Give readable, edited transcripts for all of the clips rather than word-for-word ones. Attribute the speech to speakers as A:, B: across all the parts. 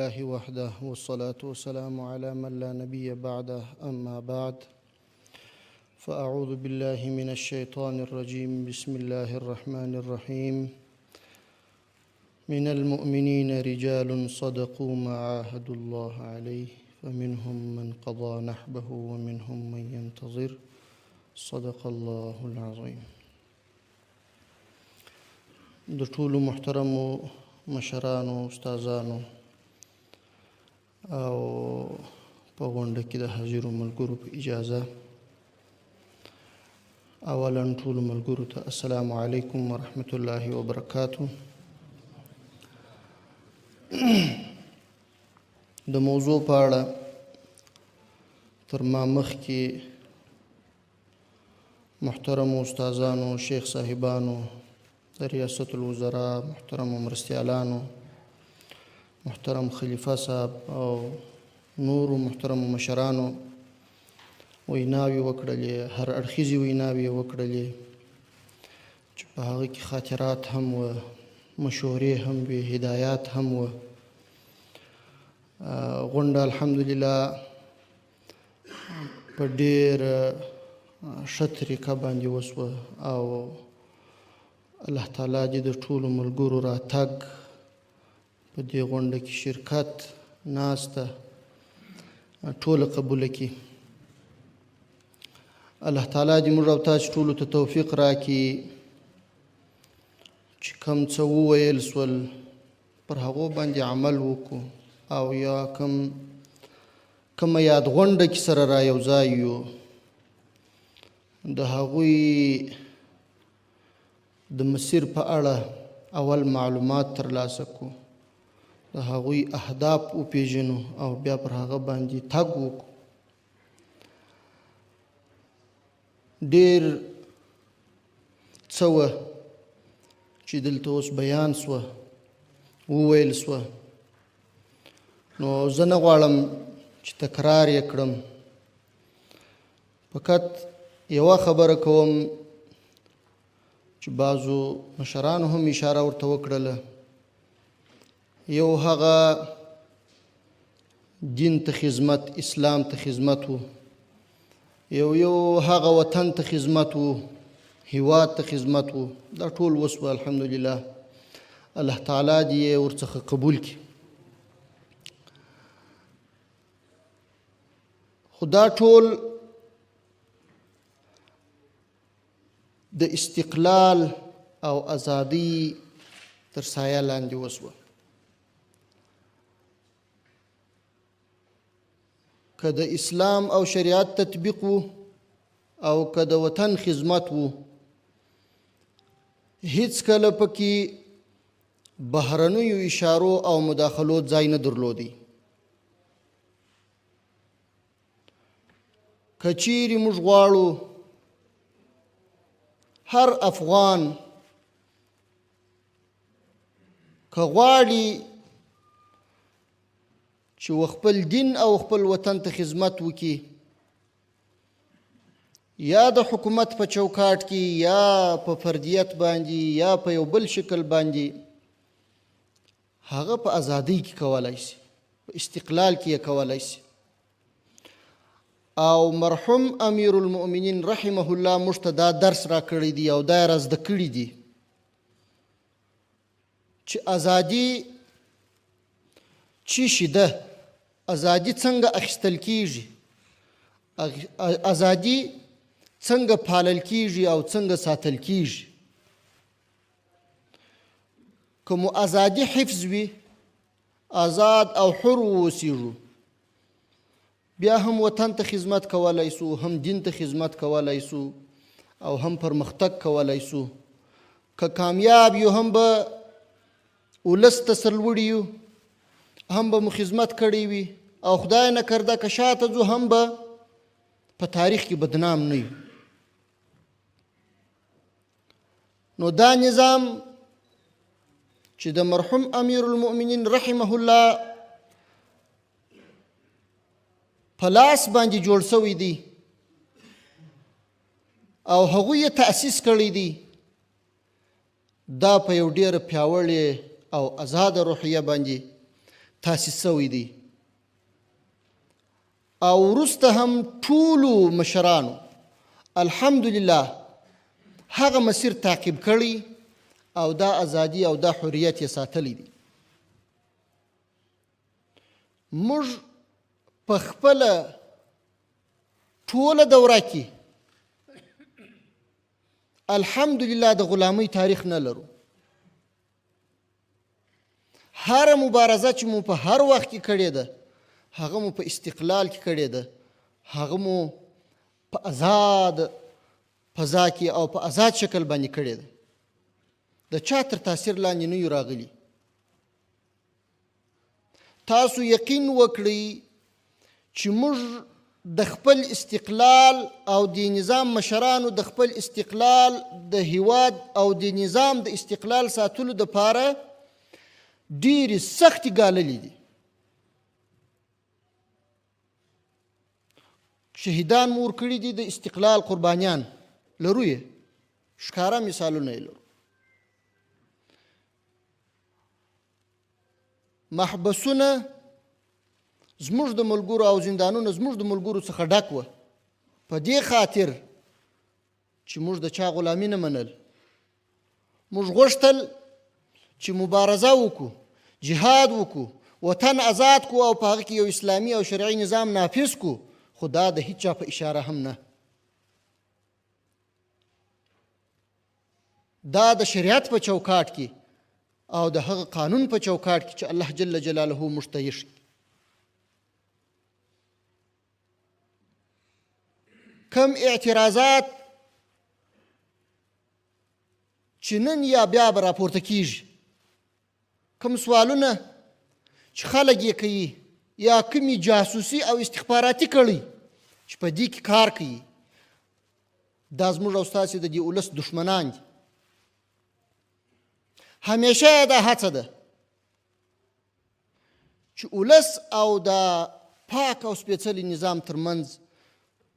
A: لله وحده والصلاة والسلام على من لا نبي بعده أما بعد فأعوذ بالله من الشيطان الرجيم بسم الله الرحمن الرحيم من المؤمنين رجال صدقوا ما عاهدوا الله عليه فمنهم من قضى نحبه ومنهم من ينتظر صدق الله العظيم. د ټولو محترمو مشرانو استادانو او په غونډه کې د حاضرو ملګرو په اجازه اولا ټولو ملګرو ته السلام علیکم ورحمة الله وبرکاته. د موضوع په اړه تر ما مخکې محترمو استادانو شیخ صاحبانو ریاست الوزراء محترم مرستیالانو محترم خلیفه صاحب او نور محترم مشرانو ویناوی وکړلې، هر اړخیزې ویناوی وکړلې چې په هغه کې خاطرات هم و، مشورې هم وې، هدایات هم و. غونډه الحمدلله په ډېر ښه طریقه باندې وسوه او الله تعالی دې د ټولو ملګرو راتګ په دې غونډه کې شرکت ناسته ټوله قبوله کړي. الله تعالی دې موږ او تاسو ټولو ته توفیق راکړي چې کوم څه وویل سول پر هغو باندې عمل وکړو او یا کومه یاد غونډه کې سره را یو ځای یو د هغوی د مسیر په اړه اول معلومات ترلاسه کړو، د هغوی اهداف وپېژنو او بیا پر هغه باندې تګ وکړو. ډېر څه وه چې دلته اوس بیان سوه، وویل سوه، نو زه نه غواړم چې تکرار یې کړم. فقط یوه خبره کوم چې بعضو مشرانو هم اشاره ورته وکړله، یو هغه دین ته خدمت، اسلام ته خدمت و، یو هغه وطن ته خدمت و، هیواد ته خدمت و. دا ټول وسوه الحمدلله. الله تعالی دې یې ورڅخه قبول کړي. خو دا ټول د استقلال او ازادي تر سایه لاندې وسوه. که د اسلام او شریعت تطبیق و او که د وطن خدمت و، هیڅ کله پکې بهرنیو اشارو او مداخلو ځای نه درلودی. که چیرې موږ غواړو هر افغان که غواړي چې خپل دین او خپل وطن ته خدمت وکړي، یا د حکومت په چوکاټ کې یا په فردیت باندې یا په یو بل شکل باندې، هغه په ازادۍ کې کولی شي، په استقلال کې یې کولی شي. او مرحوم امیر المؤمنین رحمه الله موږ ته دا درس را کړی دی او دا یې را زده کړي دي چې ازادي څه شی ده، ازادي څنګه اخیستل کیږي، ازادي څنګه پالل کیږي او څنګه ساتل کیږي. که مو ازادي حفظ وي، آزاد او حر واوسیږو، بیا هم وطن ته خدمت کولی سو، هم دین ته خدمت کولی سو او هم پرمختګ کولی سو. که کامیاب یو هم به ولس ته سرلوړي یو، هم به مو خدمت کړی وي او خدای نه کرده که شاته ځو هم به په تاریخ کې بدنام نه یو. نو دا نظام چې د مرحوم امیر المؤمنین رحمه الله په لاس باندې جوړ شوی دی او هغوی یې تأسیس کړی دی، دا په یو ډېره پیاوړې او آزاده روحیه باندې تاسیس شوی دی او وروسته هم ټولو مشرانو الحمدلله هغه مسیر تعقیب کړی او دا ازادي او دا حریت یې ساتلی دی. موږ په خپله ټوله دوره کې الحمدلله د غلامۍ تاریخ نه لرو. هر مبارزه چې مو په هر وخت کې کړې ده هغه مو په استقلال کې کړې ده، هغه مو په آزاد فضا کې او په آزاد شکل باندې کړې ده. د چا تر تاثیر لاندې نه یو راغلي. تاسو یقین وکړئ چې موږ د خپل استقلال او د نظام مشرانو د خپل استقلال د هیواد او د نظام د استقلال ساتلو دپاره ډېرې سختې ګاللې دي. شهیدان مو ورکړي دي، د استقلال قربانیان لرو یې، ښکاره مثالونه یې لرو. محبسونه زموږ د ملګرو او زندانونه زموږ د ملګرو څخه ډک وه په دې خاطر چې موږ د چا غلامي نه منل. موږ غوښتل چې مبارزه وکړو، جهاد وکړو، وطن آزاد کړو او په هغه کې یو اسلامي او شرعي نظام نافذ کړو، خو دا د هیچ چا په اشاره هم نه. دا د شریعت په چوکاټ کې او د هغه قانون په چوکاټ کې چې الله جل جلاله موږ ته یې ښیي. کم اعتراضات چې نن یا بیا به راپورته کیږي، کم سوالونه چې خلک یې کوي یا کمی جاسوسي او استخباراتي کړي چې په دې کې کار کوي، دا زموږ او ستاسې د دې ولس دښمنان دي. همیشه دا هڅه ده چې ولس او دا پاک او سپېڅلي نظام ترمنځ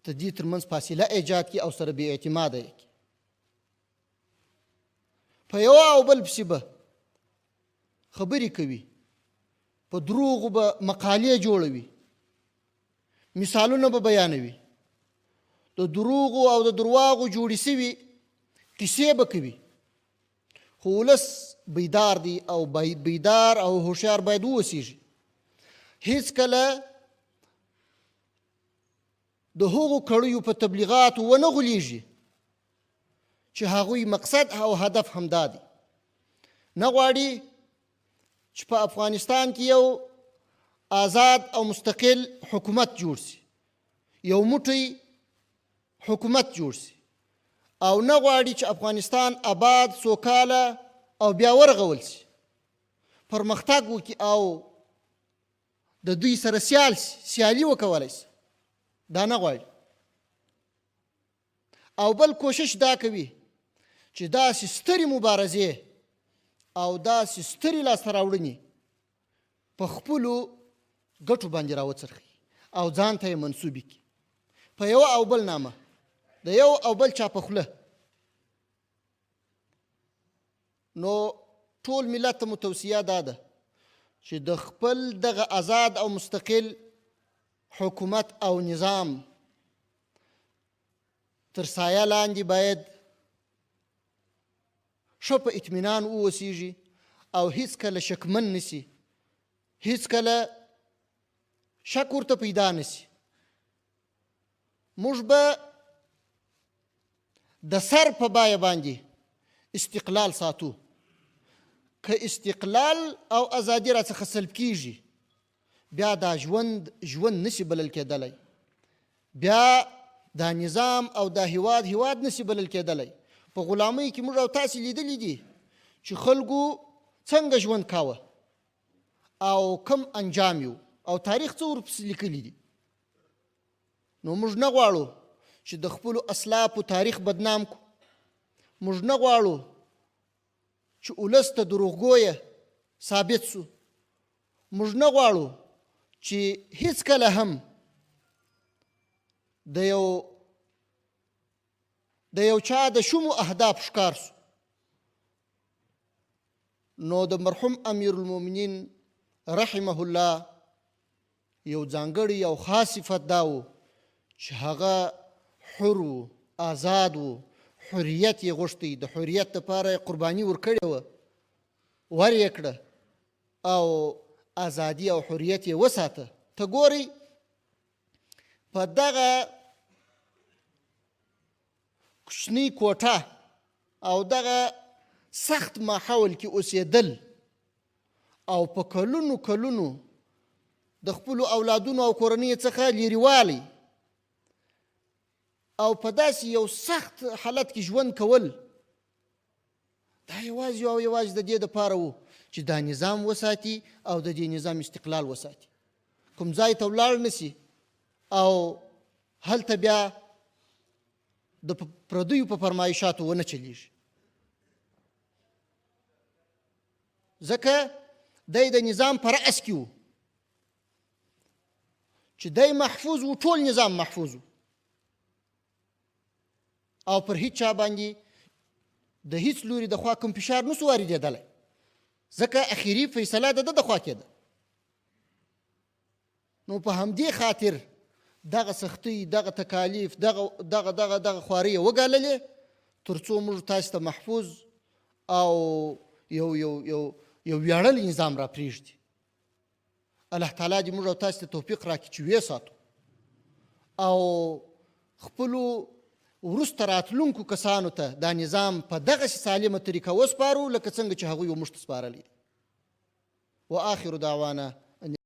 A: د دې ترمنځ فاصله ایجاد کړي او سره بې اعتماده یې کړي. په یو او بل پسې به خبرې کوي، په دروغو به مقالې جوړوي، مثالونه به بیانوي، د دروغو او د درواغو جوړې سوي کیسې به کوي. خو ولس بیدار دی او بیدار او هوښیار باید واوسیږي. هیڅکله د هغو کړیو په تبلیغاتو ونه غولیږي چې هغوی مقصد او هدف همدا دی. نه غواړي چې په افغانستان کې یو آزاد او مستقل حکومت جوړ شي، یو موټی حکومت جوړ شي، او نه غواړي چې افغانستان آباد سوکاله او بیا ورغول شي، پرمختګ وکړي او د دوی سره سیالي وکولی شي. دا نه غواړي. او بل کوشش دا کوي چې داسې سترې مبارزې او داسې سترې لاسته راوړنې په خپلو ګټو باندې راوڅرخي او ځان ته یې منسوبې کړي په یو او بل نامه، د یو او بل چا په خوله. نو ټول ملت ته مو توصیه دا ده چې د خپل دغه آزاد او مستقل حکومت او نظام تر سایه لاندې باید ښه په اطمینان واوسیږي او هیڅکله شکمن نشي، هیڅکله شک ورته پیدا نشي. موږ به د سر په بیه باندې استقلال ساتو. که استقلال او ازادي راڅخه سلب کیږي بیا دا ژوند نشي بلل کېدلی، بیا دا نظام او دا هیواد نشي بلل کېدلی. په غلامۍ کې موږ او تاسې لیدلی دي چې خلکو څنګه ژوند کاوه او کم انجام یو او تاریخ څه ورپسې لیکلی دي. نو موږ نه غواړو چې د خپلو اسلافو تاریخ بدنام کړو. موږ نه غواړو چې ولس ته دروغګویه ثابت سو. موږ نه غواړو چې هیڅکله هم د یو چا د شومو اهداف ښکار سو. نو د مرحوم امیر المؤمنین رحمه الله یو ځانګړی او خاص صفت دا و چې هغه حر و، آزاد و، حریت یې غوښتی، د حریت دپاره یې قرباني ورکړې وه، ور یې کړه او ازادي او حریت یې وساته. ته ګورئ په دغه کوچنۍ کوټه او دغه سخت ماحول کې اوسېدل او په کلونو کلونو د خپلو اولادونو او کورنیو څخه لرېوالی او په داسې یو سخت حالت کې ژوند کول، دا یوازې او یوازې د دې دپاره و چې دا نظام وساتي او د دې نظام استقلال وساتي. کوم ځای ته ولاړ نسي او هلته بیا د پردیو په فرمایشاتو ونه چلیږي. ځکه دی د نظام په رأس کې و چې دی محفوظ و، ټول نظام محفوظ و او پر هیڅ چا باندې د هیڅ لوري د خوا کوم فشار نه سو واردېدلی، ځکه اخري فیصله د ده د خوا کېده. نو په همدې خاطر دغه سختۍ، دغه تکالیف، دغه خوارۍ یې وګاللې تر څو موږ تاسو ته محفوظ او یو ویاړلی نظام را پرېږدي. الله تعالی دې موږ او تاسو ته توفیق راکړي چې ویې ساتو او خپلو وروسته راتلونکو کسانو ته دا نظام په دغسې سالمه طریقه وسپارو لکه څنګه چې هغوی موږ ته سپارلی دی. وآخر دعوانا